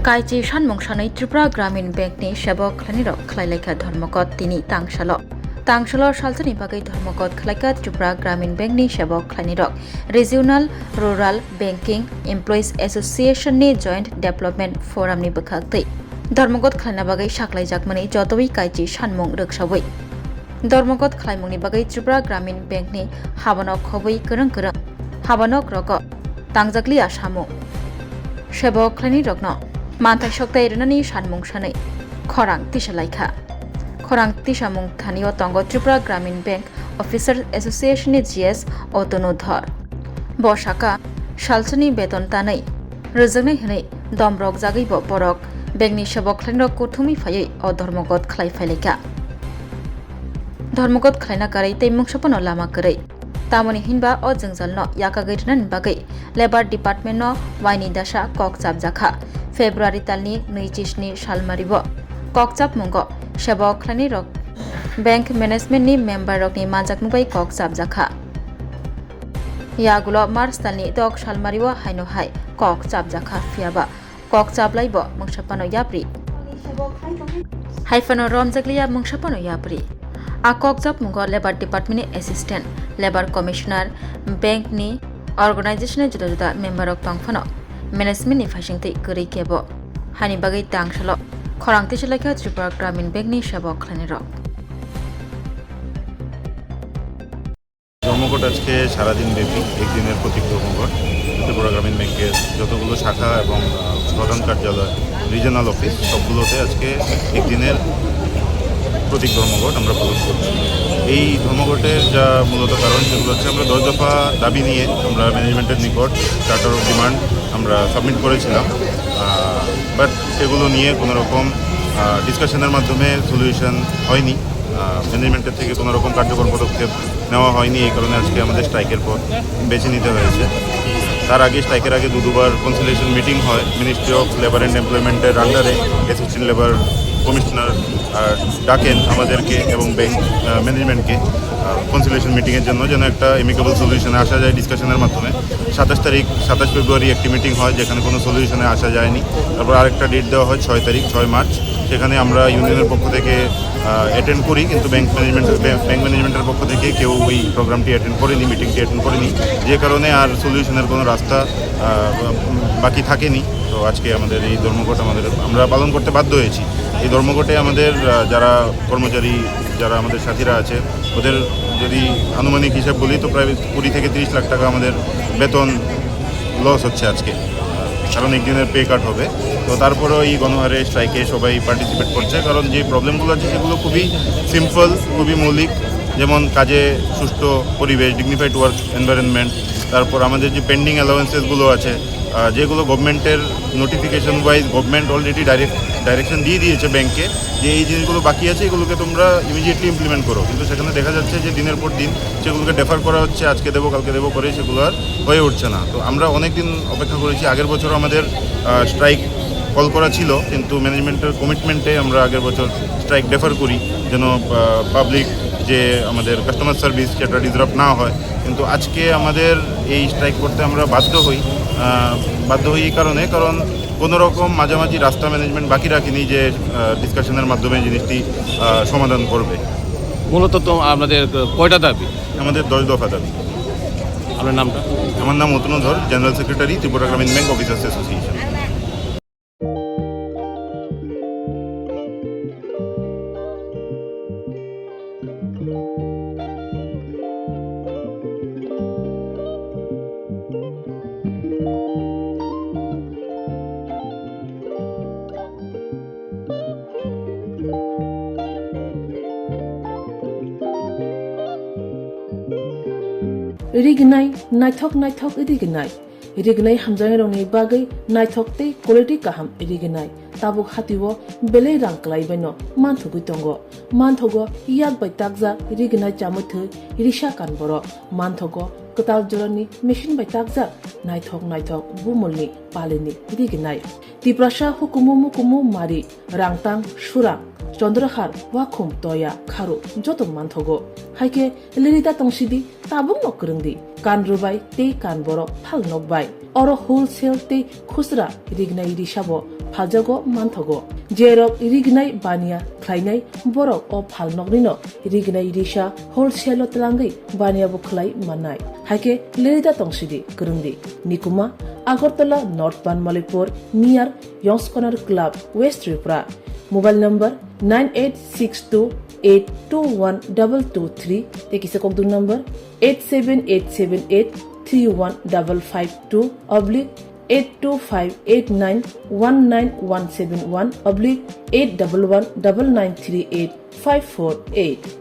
Kaichi Sanmungno Tripura Gramin Bank ni Sebok Khainairog Khwlaikha Dharmokot tini Tangsalo Saltani Bagai Dharmokot Khwlaikha Tripura Gramin Bank ni Sebok Khainairog Regional Rural Banking Employees Association ni Joint Development Forum ni Bkhaktai Dharmokot Khwlaina Bagai Saklaijak Jotoi Kaichi Sanmung Roksawi Dharmokot Khwlaimungni Bagai Tripura Gramin Bank ni Habanok Khoboi Kereng Habanok Roko Tangjakli Asamu Sebok Khainairog no Mantai Shoktai Renani Sanmung Sanai Khorang Khwlaikha Khorang Samung Thanio Tongo Tripura Gramin Bank Officer Association ni GS Otonodhar Boshaka Shalsani Beton Tanai Rezagnai Hanai Domrok Jagai Bo Borok Bengni Sebok Khainairog Kuthumi Phayai O Dharmokot Khwlaikha Dharmokot Khwlaina Karai Teimung Sapano Lama Karai Tamoni Hinba O Jengzal no Yakagai Renan Bagai Labor Department no Waini Dasha Kokchap Jakha February talni 20 salmaribo kokchap mungo Sebok Khainairog Bank Management ni member rok ni manjakmubai kokchap jakha yagulo March talni 10 salmaribo haino hai kokchap jakha fiaba kokchap laibo mungsapano yapri haifano romjakliya mungsapano yapri a kokchap mungo Labor Department ni Assistant Labor Commissioner Bank ni Organization juda member rok tongfano Management ni Fashingtai Kuri Kebo Hani Bagai Tangsalo Khorang Khwlaikha Tripura Gramin Bank ni Sebok Khainairog ধর্মঘট আজকে সারাদিন ব্যাপী একদিনের প্রতীক ধর্মঘট ত্রিপুরা গ্রামীণ ব্যাংকের যতগুলো শাখা এবং প্রধান কার্যালয় রিজিওনাল অফিস সবগুলোতে আজকে একদিনের প্রতীক ধর্মঘট আমরা পালন করছি। এই ধর্মঘটের যা মূলত কারণ সেগুলো হচ্ছে আমরা 10 দফা দাবি নিয়ে আমরা ম্যানেজমেন্টের নিকট চার্টার অফ ডিমান্ড আমরা সাবমিট করেছিলাম, বাট সেগুলো নিয়ে কোনো রকম ডিসকাশনের মাধ্যমে সলিউশন হয়নি। ম্যানেজমেন্টের থেকে কোনো রকম কার্যকর পদক্ষেপ নেওয়া হয়নি, এই কারণে আজকে আমাদের স্ট্রাইকের পথ বেছে নিতে হয়েছে। তার আগে স্ট্রাইকের আগে দুবার কনসিলিয়েশন মিটিং হয় মিনিস্ট্রি অফ লেবার অ্যান্ড এমপ্লয়মেন্টের আন্ডারে। অ্যাসিস্ট্যান্ট লেবার কমিশনার ডাকেন আমাদেরকে এবং ব্যাংক ম্যানেজমেন্টকে কনসিলিয়েশন মিটিংয়ের জন্য যেন একটা এমিকেবল সলিউশনে আসা যায় ডিসকাশনের মাধ্যমে। 27 ফেব্রুয়ারি একটি মিটিং হয় যেখানে কোনো সলিউশনে আসা যায়নি। তারপর আরেকটা ডেট দেওয়া হয় 6 মার্চ, সেখানে আমরা ইউনিয়নের পক্ষ থেকে অ্যাটেন্ড করি, কিন্তু ব্যাংক ম্যানেজমেন্টের পক্ষ থেকে কেউ ওই প্রোগ্রামটি অ্যাটেন্ড করেনি, মিটিংটি অ্যাটেন্ড করেনি, যে কারণে আর সলিউশনের কোনো রাস্তা বাকি থাকেনি। তো আজকে আমাদের এই ধর্মঘট আমরা পালন করতে বাধ্য হয়েছি। এই ধর্মঘটে আমাদের যারা কর্মচারী, যারা আমাদের সাথীরা আছে, ওদের যদি আনুমানিক হিসাব বলি তো প্রায় 20 থেকে 30 লাখ টাকা আমাদের বেতন লস হচ্ছে আজকে, কারণ একদিনের পে কাট হবে। তো তারপরেও এই গণহারে স্ট্রাইকে সবাই পার্টিসিপেট করছে, কারণ যে প্রবলেমগুলো আছে সেগুলো খুবই সিম্পল, খুবই মৌলিক, যেমন কাজে সুষ্ঠু পরিবেশ, ডিগনিফাইড ওয়ার্ক এনভায়রনমেন্ট, তারপর আমাদের যে পেন্ডিং অ্যালাওয়েন্সেসগুলো আছে যেগুলো গভর্নমেন্টের notification wise government already direction দিয়ে দিয়েছে ব্যাংকে যে এই জিনিসগুলো বাকি আছে এগুলোকে তোমরা ইমিডিয়েটলি ইমপ্লিমেন্ট করো, কিন্তু সেখানে দেখা যাচ্ছে যে দিনের পর দিন সেগুলোকে ডেফার করা হচ্ছে, আজকে দেবো কালকে দেবো করে সেগুলো আর হয়ে উঠছে না। তো আমরা অনেক দিন অপেক্ষা করেছি। আগের বছর আমাদের স্ট্রাইক কল করা ছিল, কিন্তু ম্যানেজমেন্টের কমিটমেন্টে আমরা আগের বছর স্ট্রাইক ডেফার করি যেন পাবলিক যে আমাদের কাস্টমার সার্ভিস সেটা ডিসরাপ্ট না হয়। কিন্তু আজকে আমাদের এই স্ট্রাইক করতে আমরা বাধ্য হই এই কারণে, কারণ কোনো রকম মাঝামাঝি রাস্তা ম্যানেজমেন্ট বাকি রাখিনি যে ডিসকাশনের মাধ্যমে জিনিসটি সমাধান করবে। মূলত তো আপনাদের কয়টা দাবি? আমাদের 10 দফা দাবি। আপনার নামটা? আমার নাম অতনুধর, জেনারেল সেক্রেটারি, ত্রিপুরা গ্রামীণ bank officers association. Rignai naithok rignai hamjang rongni bagai naithok te quality kaham rignai tabuk hatiwo belai rang klai baino manthugui tongo manthogo yak bai takja rignai chamuthu risha kanboro manthogo katal jorani machine bai takja naithok bumulni palini rignai tiprasha hukumu mukumu mari rangtang surang Chandrahar wakhum toya kharu joto manthogo haike lirida tongsidi tabung nokrungdi kan rubai te kan boro phal nokbai oro wholesale te khusra rignai risabo phaljago manthogo jerok rignai bania khlainai borok o phal nokrino rignai risa wholesale tlangai bania bo khlai manai haike lirida tongsidi krungdi nikuma Agartala North Banmalipur near Yongs Corner Club West Tripura Mobile number 9862821223 Tekisa kongdung number 87878315552 oblique 82589191171 oblique 8119938 548